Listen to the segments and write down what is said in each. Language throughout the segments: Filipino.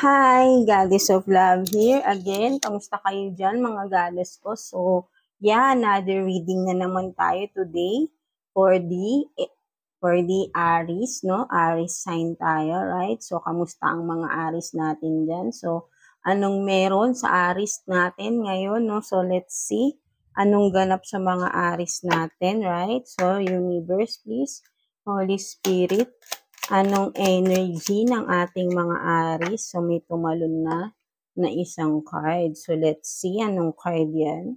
Hi, Goddess of Love here again. Kamusta kayo dyan, mga goddess ko? So, another reading na naman tayo today for the Aries, no? Aries sign tayo, right? So, kamusta ang mga Aries natin dyan? So, anong meron sa Aries natin ngayon, no? So, let's see anong ganap sa mga Aries natin, right? So, universe, please. Holy Spirit, anong energy ng ating mga Aries? So, may tumalon na isang card. So, let's see anong card yan.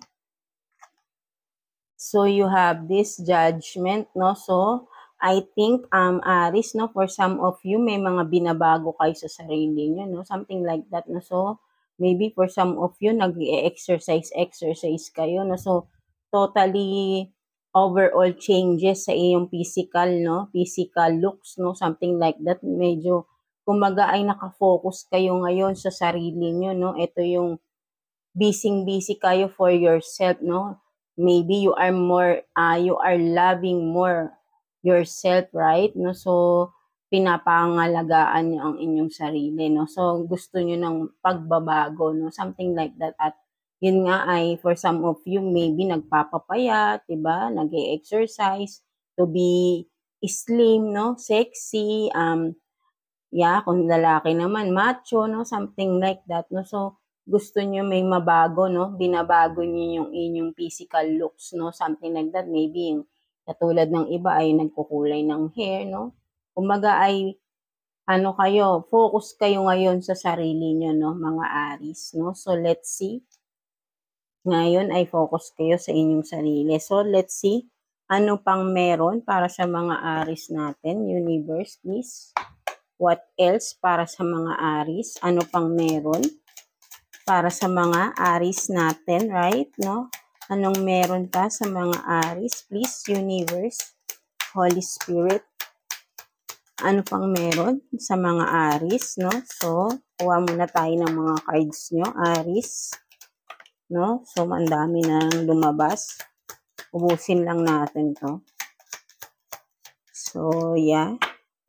So, you have this judgment, no? So, I think, Aries, no, for some of you, may mga binabago kayo sa sarili nyo, no? Something like that, no? So, maybe for some of you, nag-exercise kayo, no? So, totally overall changes sa iyong physical, no? Physical looks, no? Something like that. Medyo, kumaga ay nakafocus kayo ngayon sa sarili nyo, no? Ito yung busy kayo for yourself, no? Maybe you are loving more yourself, right? No? So, pinapangalagaan nyo ang inyong sarili, no? So, gusto nyo ng pagbabago, no? Something like that. At yun nga ay for some of you maybe nagpapapayat, 'di ba? Nag-exercise to be slim, no? Sexy, kung lalaki naman macho, no? Something like that, no? So gusto niyo may mabago, no? Binabago niyo yung inyong physical looks, no? Something like that. Maybe yung katulad ng iba ay nagkukulay ng hair, no? Kumbaga ay focus kayo ngayon sa sarili niyo, no, mga Aries, no? So let's see. Ngayon ay focus kayo sa inyong sarili. So, let's see ano pang meron para sa mga Aries natin. Universe, please. What else para sa mga Aries? Ano pang meron para sa mga Aries natin, right? No? Anong meron pa sa mga Aries? Please, Universe, Holy Spirit. Ano pang meron sa mga Aries, no? So, kuha muna tayo ng mga cards nyo, Aries. No? So, ang dami nang lumabas. Ubusin lang natin to. So,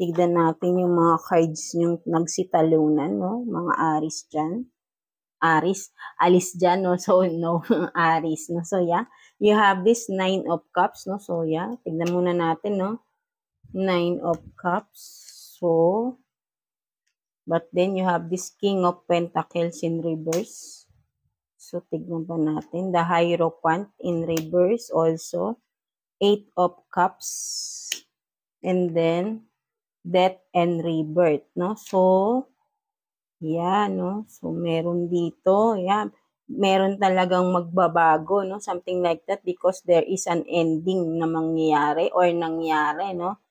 tignan natin yung mga cards yung nagsitalunan, no? Mga Aries dyan. Alis dyan, no? So, no, Aries, no? So, you have this 9 of Cups, no? So, tignan muna natin, no? 9 of Cups. So, but then you have this King of Pentacles in reverse. So, tignan pa natin. The Hierophant in reverse also. 8 of Cups. And then, Death and Rebirth, no? So, no? So, meron dito, meron talagang magbabago, no? Something like that because there is an ending na mangyayari or nangyari, no?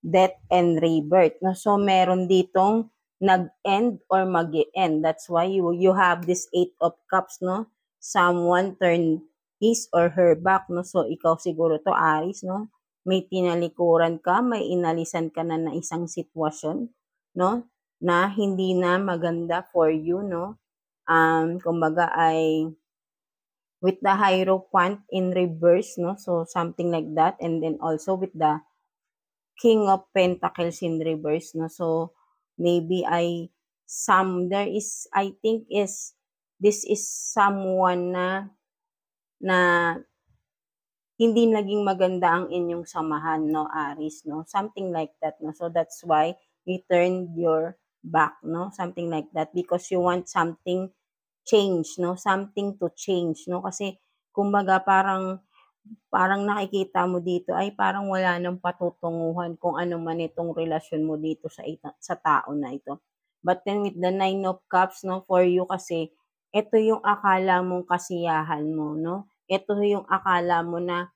Death and Rebirth, no? So, meron ditong nag-end or mag-end. That's why you have this 8 of Cups, no? Someone turn his or her back, no? So, ikaw siguro to, Aries, no? May tinalikuran ka, may inalisan ka na isang sitwasyon, no? Na hindi na maganda for you, no? Kumbaga ay with the Hierophant in reverse, no? So, something like that. And then also with the King of Pentacles in reverse, no? So, maybe this is someone na hindi naging maganda ang inyong samahan, no, Aries, no? Something like that, no? So, that's why you turned your back, no? Something like that because you want something change, no? Something to change, no? Kasi, kumbaga, parang nakikita mo dito ay parang wala nang patutunguhan kung ano man itong relasyon mo dito sa tao na ito. But then with the 9 of Cups, no, for you kasi, ito yung akala mong kasiyahan mo, no? Ito yung akala mo na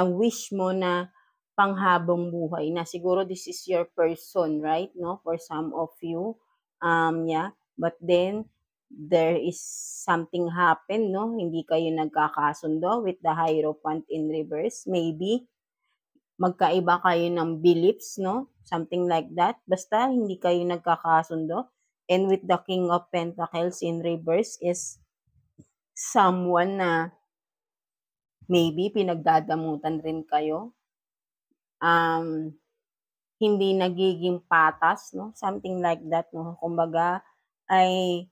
wish mo na panghabang buhay na siguro this is your person, right? No, for some of you, but then there is something happen, no? Hindi kayo nagkakasundo with the Hierophant in reverse. Maybe magkaiba kayo ng beliefs, no? Something like that. Basta hindi kayo nagkakasundo. And with the King of Pentacles in reverse is someone na maybe pinagdadamutan rin kayo. Hindi nagiging patas, no? Something like that, no? Kumbaga, ay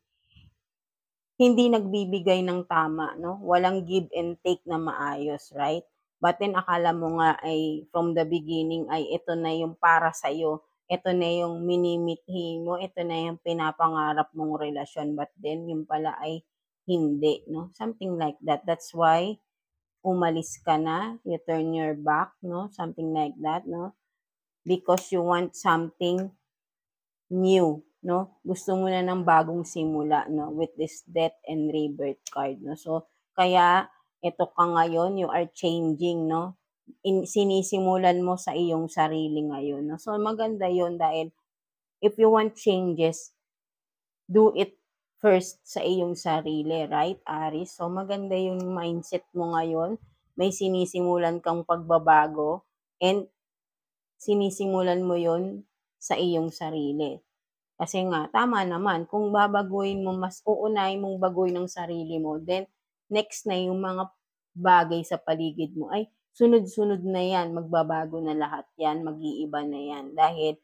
hindi nagbibigay ng tama, no? Walang give and take na maayos, right? But then akala mo nga ay from the beginning ay ito na yung para sa'yo, ito na yung minimithi mo, ito na yung pinapangarap mong relasyon, but then yung pala ay hindi, no? Something like that. That's why umalis ka na, you turn your back, no? Something like that, no? Because you want something new, no? Gusto mo na ng bagong simula, no? With this death and rebirth card, no? So, kaya ito ka ngayon, you are changing, no? Sinisimulan mo sa iyong sarili ngayon, no? So, maganda yon dahil if you want changes, do it first sa iyong sarili, right, Aris? So, maganda yung mindset mo ngayon. May sinisimulan kang pagbabago and sinisimulan mo yon sa iyong sarili. Kasi nga, tama naman, kung babaguhin mo, mas uunahin mong baguhin ang sarili mo, then next na yung mga bagay sa paligid mo ay sunod-sunod na yan, magbabago na lahat yan, mag-iiba na yan. Dahil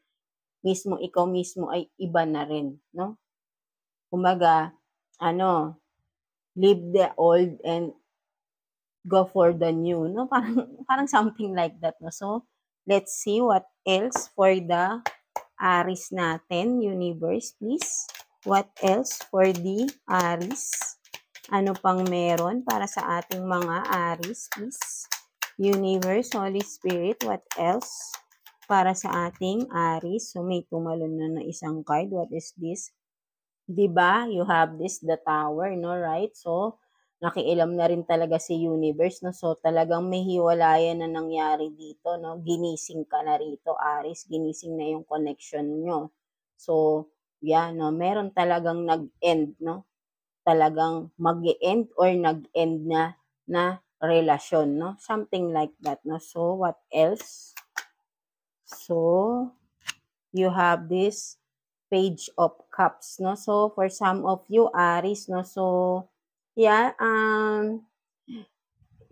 mismo, ikaw mismo ay iba na rin, no? Kumbaga, leave the old and go for the new, no? Parang something like that, no? So, let's see what else for the Aries natin, universe, please. What else for the Aries? Ano pang meron para sa ating mga Aries, please? Universe, Holy Spirit, what else para sa ating Aries? So, may tumalon na isang card. What is this? Diba? You have this, the tower, no? Right? So, nakialam na rin talaga si universe, no? So, talagang may hiwalayan na nangyari dito, no? Ginising ka na rito, Aries. Ginising na yung connection nyo. So, yan, no? Meron talagang nag-end, no? Talagang mag-end or nag-end na relasyon, no? Something like that, no? So, what else? So, you have this Page of Cups, no? So, for some of you, Aries, no? So, yeah,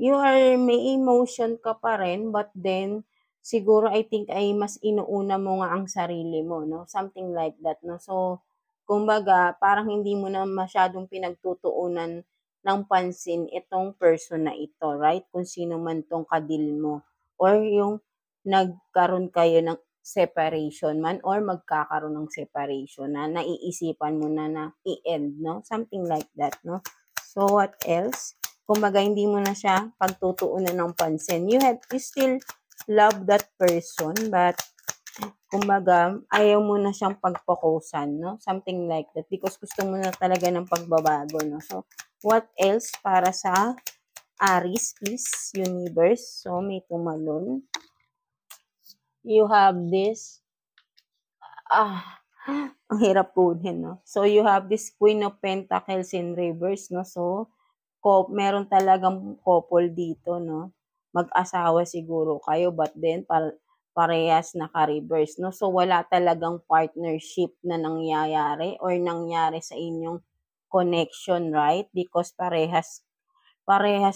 you are, may emotion ka pa rin, but then, siguro, I think, ay mas inuuna mo nga ang sarili mo, no? Something like that, no? So, kumbaga, parang hindi mo na masyadong pinagtutuunan ng pansin itong person na ito, right? Kung sino man tong kadil mo. Or yung nagkaroon kayo ng separation man or magkakaroon ng separation na naiisipan mo na i-end, no? Something like that, no? So, what else? Kumbaga, hindi mo na siya pagtutuunan ng pansin. You still love that person, but kumbaga, ayaw mo na siyang pagpokusan, no? Something like that. Because gusto mo na talaga ng pagbabago, no? So, what else para sa Aries, please, universe? So, may tumalon. You have this. Ang hirap kunin, no? So, you have this Queen of Pentacles in reverse, no? So, meron talagang couple dito, no? Mag-asawa siguro kayo, but then, parehas naka-reverse, no? So, wala talagang partnership na nangyayari or nangyari sa inyong connection, right? Because parehas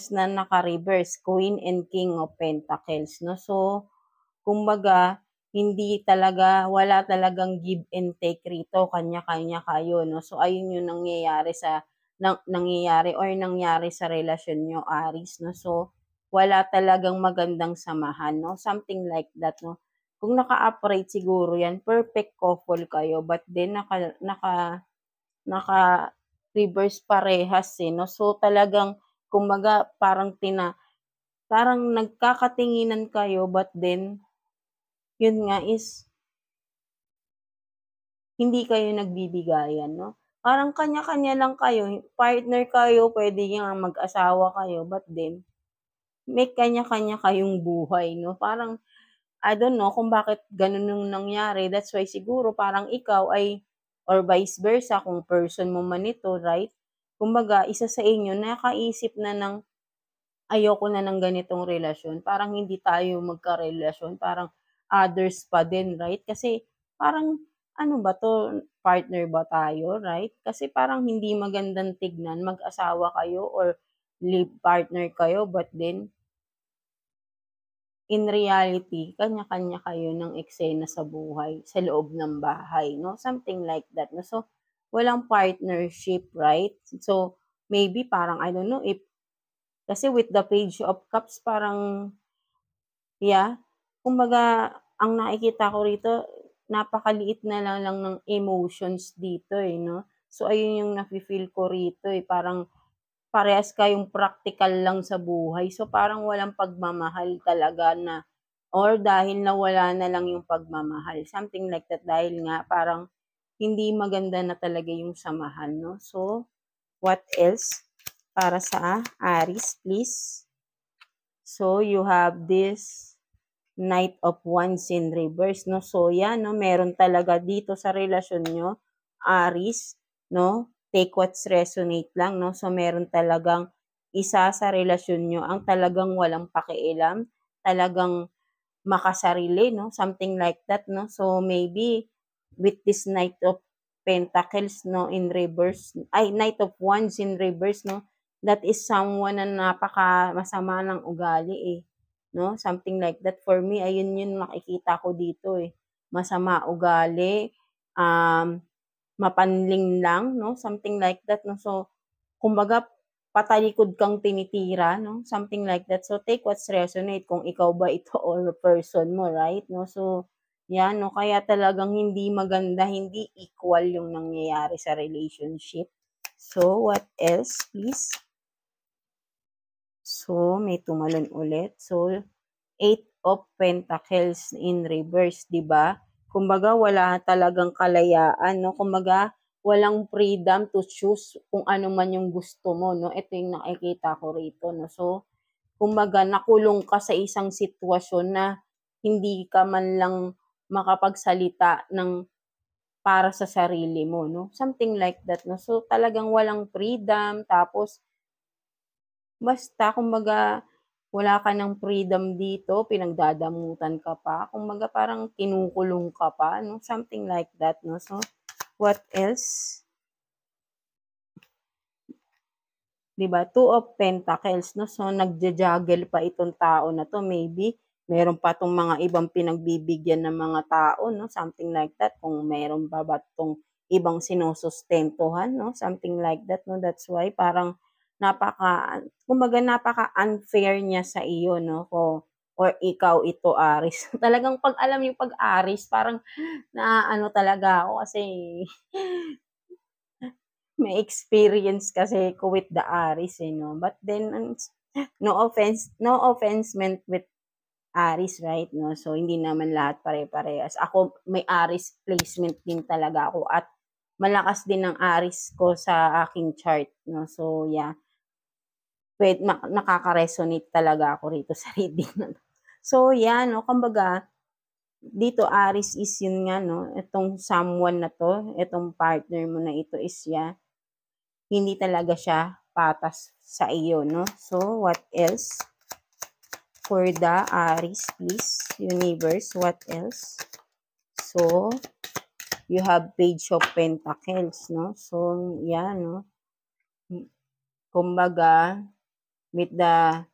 na naka-reverse, Queen and King of Pentacles, no? So, kumbaga, wala talagang give and take rito, kanya-kanya kayo, no? So, ayun yung nangyayari sa relasyon nyo, Aries, no? So, wala talagang magandang samahan, no? Something like that, no? Kung naka-upright siguro yan, perfect couple kayo, but then naka-reverse parehas, no? So, talagang, kumbaga, parang nagkakatinginan kayo, but then, yun nga is, hindi kayo nagbibigayan, no? Parang kanya-kanya lang kayo, partner kayo, pwede nga mag-asawa kayo, but then, may kanya-kanya kayong buhay, no? Parang, I don't know kung bakit ganun yung nangyari. That's why siguro parang ikaw ay, or vice versa, kung person mo man ito, right? Kumbaga, isa sa inyo, nakaisip na ng, ayoko na ng ganitong relasyon. Parang hindi tayo magka-relasyon. Parang others pa din, right? Kasi parang, ano ba to, partner ba tayo, right? Kasi parang hindi magandang tignan, mag-asawa kayo or live partner kayo, but then, in reality, kanya-kanya kayo ng eksena sa buhay, sa loob ng bahay, no? Something like that, no? So, walang partnership, right? So, maybe parang, I don't know, if, kasi with the Page of Cups, parang, yeah, kumbaga, ang nakikita ko rito, napakaliit na lang ng emotions dito eh, no? So, ayun yung nafe-feel ko rito eh, parang parehas kayong practical lang sa buhay. So, parang walang pagmamahal talaga na, or dahil nawala na lang yung pagmamahal. Something like that, dahil nga parang hindi maganda na talaga yung samahan, no? So, what else para sa Aries, please? So, you have this Knight of Wands in reverse, no? So, yan, no? Meron talaga dito sa relasyon nyo, Aries, no? Take what's resonate lang, no? So, meron talagang isa sa relasyon nyo ang talagang walang pakialam, talagang makasarili, no? Something like that, no? So, maybe with this Knight of Pentacles, no, in reverse, ay, Knight of Wands in reverse, no? That is someone na napaka masama ng ugali, eh. No? Something like that. For me, ayun yun nakikita ko dito, eh. Masama ugali, mapanling lang, no? Something like that, no? So, kumbaga, patalikod kang tinitira, no? Something like that. So, take what's resonate kung ikaw ba ito or person mo, right? No? So, yan, no? Kaya talagang hindi maganda, hindi equal yung nangyayari sa relationship. So, what else, please? So, may tumalon ulit. So, 8 of Pentacles in reverse, 'di ba? Kumbaga wala talagang kalayaan, no? Kumbaga walang freedom to choose kung ano man yung gusto mo, no? Ito yung nakikita ko rito, no? So, kumbaga nakulong ka sa isang sitwasyon na hindi ka man lang makapagsalita ng para sa sarili mo, no? Something like that, no? So, talagang walang freedom, tapos basta kumbaga wala ka ng freedom dito, pinagdadamutan ka pa, kumbaga parang kinukulong ka pa, no? Something like that, no? So, what else? 'Di ba? Two of Pentacles, no? So, nagja-juggle pa itong tao na 'to. Maybe meron pa 'tong mga ibang pinagbibigyan ng mga tao, no? Something like that. Kung meron pa ba 'tong ibang sinusustentuhan, no? Something like that, no? That's why parang kumbaga napaka-unfair niya sa iyo, no? Or ikaw ito, Aries. Talagang pag alam yung pag Aries, parang naaano talaga ako kasi may experience kasi ko with the Aries, eh, no? But then, no offense meant with Aries, right? No? So, hindi naman lahat pare-parehas. Ako, may Aries placement din talaga ako at malakas din ang Aries ko sa aking chart, no? So, yeah. Nakaka-resonate talaga ako rito sa reading na to. So, yeah, no? Kumbaga, dito Aries is yun nga, no? Itong someone na to, itong partner mo na ito is yan, hindi talaga siya patas sa iyo, no? So, what else? For the Aries, please, universe, what else? So, you have Page of Pentacles, no? So, yan, no? Kumbaga, with the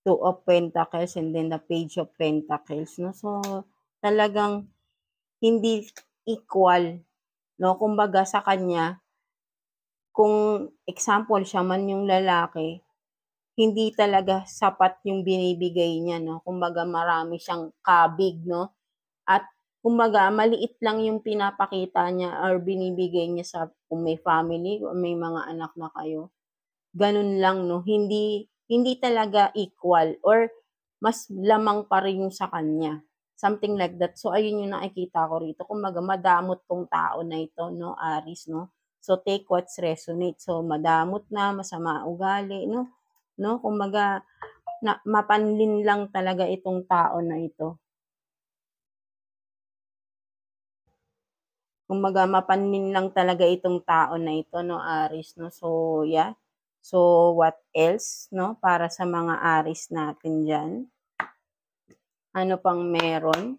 Two of Pentacles and then the Page of Pentacles, no? So, talagang hindi equal, no? Kumbaga sa kanya, kung example siya man yung lalaki, hindi talaga sapat yung binibigay niya, no? Kumbaga marami siyang kabig, no? At kumbaga maliit lang yung pinapakita niya or binibigay niya sa kung may family o may mga anak na kayo. Ganun lang, no? Hindi talaga equal or mas lamang pa rin yung sa kanya. Something like that. So, ayun yung nakikita ko rito. Kumbaga, madamot tong tao na ito, no? Aries, no? So, take what's resonate. So, madamot na, masama ugali, no? No? Kumbaga, mapanlin lang talaga itong tao na ito. Kumbaga, mapanlin lang talaga itong tao na ito, no? Aries, no? So, yeah. So, what else, no? Para sa mga Aries natin dyan. Ano pang meron?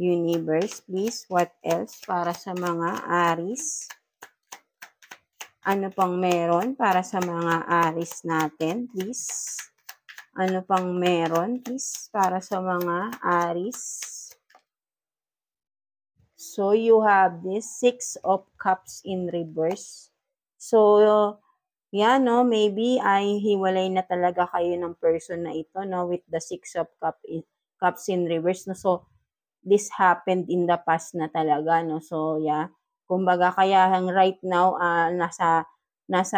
Universe, please. What else para sa mga Aries? Ano pang meron para sa mga Aries natin, please? Ano pang meron, please, para sa mga Aries? So, you have this 6 of Cups in reverse. So, yan, no, maybe ay hiwalay na talaga kayo ng person na ito, no, with the 6 of Cups in reverse, no. So, this happened in the past na talaga, no. So, yeah. Kumbaga, kaya right now, nasa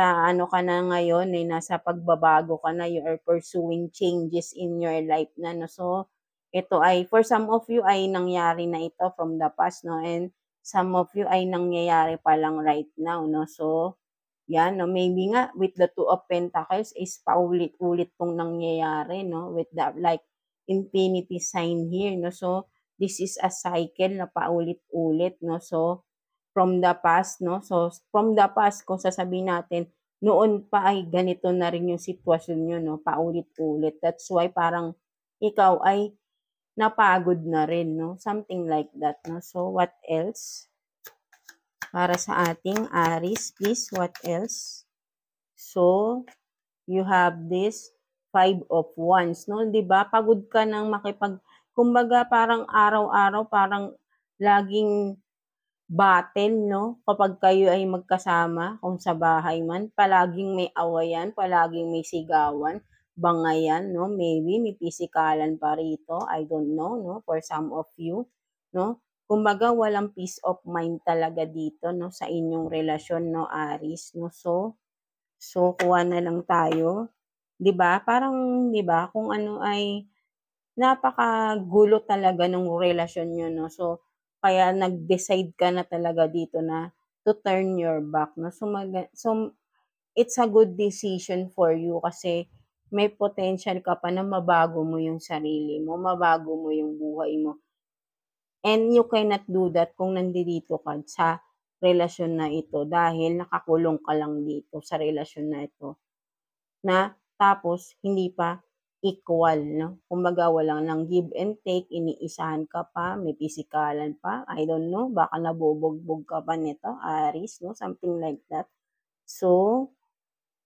ano ka na ngayon, nasa pagbabago ka na, you are pursuing changes in your life na, no. So, ito ay, for some of you ay nangyari na ito from the past, no, and some of you ay nangyayari pa lang right now, no. So, yan, no, maybe nga with the Two of Pentacles is paulit-ulit pong nangyayari, no, with the like infinity sign here, no. So, this is a cycle na paulit-ulit, no. So, from the past, no. So, from the past, kung sasabihin natin, noon pa ay ganito na rin yung sitwasyon nyo, no, paulit-ulit. That's why parang ikaw ay napagod na rin, no? Something like that, no? So, what else? Para sa ating Aries, please, what else? So, you have this 5 of Wands, no? 'Di ba? Pagod ka nang kumbaga parang araw-araw parang laging battle, no? Kapag kayo ay magkasama, kung sa bahay man, palaging may awayan, palaging may sigawan, bangayan, no? Maybe may pisikalan pa rito, I don't know, no? For some of you, no? Kumbaga walang peace of mind talaga dito, no? Sa inyong relasyon, no, Aries, no? So kuha na lang tayo. 'Di ba? Parang 'di ba kung ano ay napakagulo talaga ng relasyon niyo, no. So kaya nag-decide ka na talaga dito na to turn your back, no. So it's a good decision for you kasi may potential ka pa na mabago mo yung sarili mo, mabago mo yung buhay mo. And you cannot do that kung nandito ka sa relasyon na ito dahil nakakulong ka lang dito sa relasyon na ito. Na tapos hindi pa equal, 'no? Kumbaga walang lang give and take, iniisahan ka pa, may pisikalan pa, I don't know, baka nabubugbog ka pa nito, Aries, 'no? Something like that. So,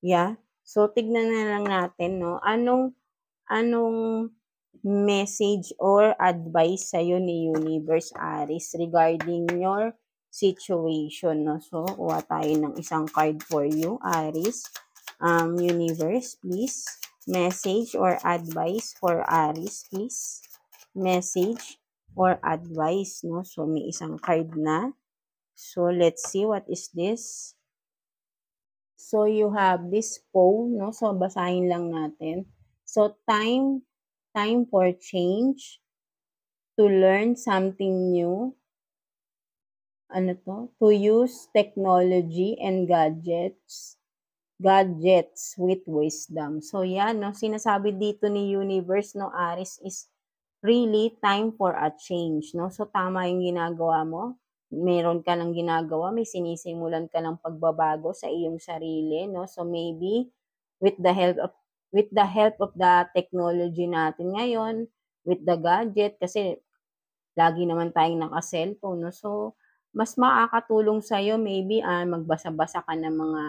yeah. So, tignan na lang natin, 'no? Anong anong message or advice sa'yo ni Universe, Aries, regarding your situation, no? So, kuha tayo ng isang card for you, Aries. Universe, please. Message or advice for Aries, please. Message or advice, no? So, may isang card na. So, let's see what is this. So, you have this poem, no? So, basahin lang natin. So, time for change, to learn something new, ano to use technology and gadgets with wisdom. So, yan, no? Sinasabi dito ni Universe, no, Aries, is really time for a change, no? So, tama yung ginagawa mo. Meron ka lang ginagawa, may sinisimulan ka ng pagbabago sa iyong sarili, no? So, maybe, with the help of the technology natin ngayon, with the gadget, kasi lagi naman tayong naka-cellphone, no? So, mas makakatulong sa'yo maybe, magbasa-basa ka ng mga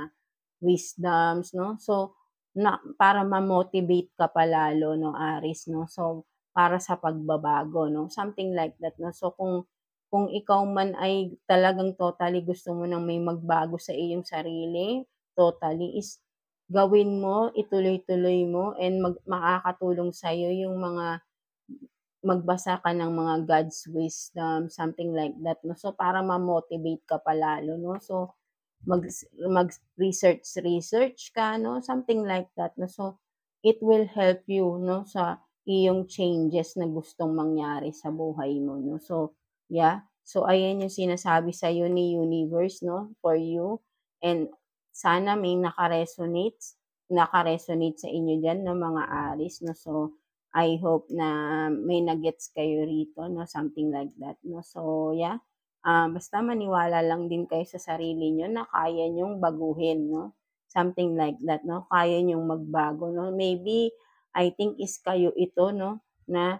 wisdoms, no? So, para ma-motivate ka pa lalo, no, Aries, no? So, para sa pagbabago, no? Something like that, no? So, kung ikaw man ay talagang totally gusto mo nang may magbago sa iyong sarili, totally, is gawin mo, ituloy-tuloy mo, and makakatulong sa'yo yung mga magbasa ka ng mga God's wisdom, something like that, no? So, para ma-motivate ka pa lalo, no? So, mag-research ka, no? Something like that, no? So, it will help you, no? Sa iyong changes na gustong mangyari sa buhay mo, no? So, yeah. So, ayan yung sinasabi sa'yo ni Universe, no? For you. And sana may naka-resonate sa inyo dyan, no, mga Aries, no? So, I hope na may nagets kayo rito, no? Something like that, no? So, yeah. Basta maniwala lang din kayo sa sarili nyo na kaya nyong baguhin, no? Something like that, no? Kaya nyong magbago, no? Maybe, I think is kayo ito, no? Na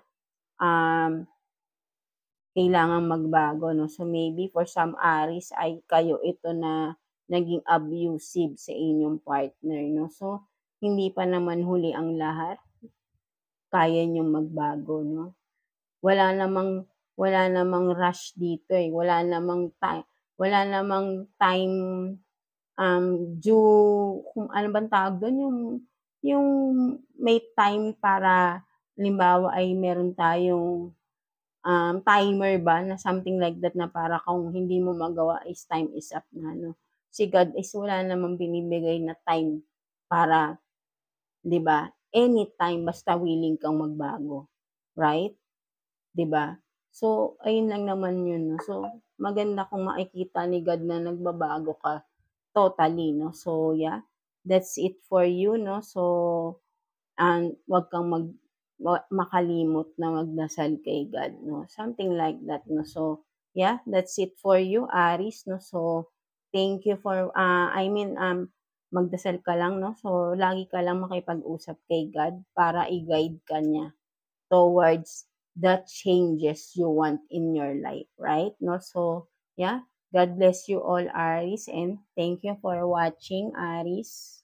kailangang magbago, no? So, maybe for some Aries ay kayo ito na naging abusive sa inyong partner, no? So, hindi pa naman huli ang lahat, kaya niyong magbago, no? Wala namang wala namang rush dito, eh, wala namang time, due kung ano bang tawag dun, yung may time para halimbawa ay meron tayong, timer ba na something like that na para kung hindi mo magawa is time is up na 'no. Si God is wala namang binibigay na time para 'di ba, anytime basta willing kang magbago, right? 'Di ba? So, ayun lang naman yun 'no. So, maganda kung makikita ni God na nagbabago ka totally 'no. So, yeah, that's it for you 'no. So, and 'wag kang makalimot na magdasal kay God 'no, something like that 'no. So, yeah, that's it for you, Aries 'no. So, thank you for, magdasal ka lang 'no. So, lagi ka lang makipag-usap kay God para i-guide ka niya towards the changes you want in your life, right 'no. So, yeah, God bless you all, Aries, and thank you for watching, Aries.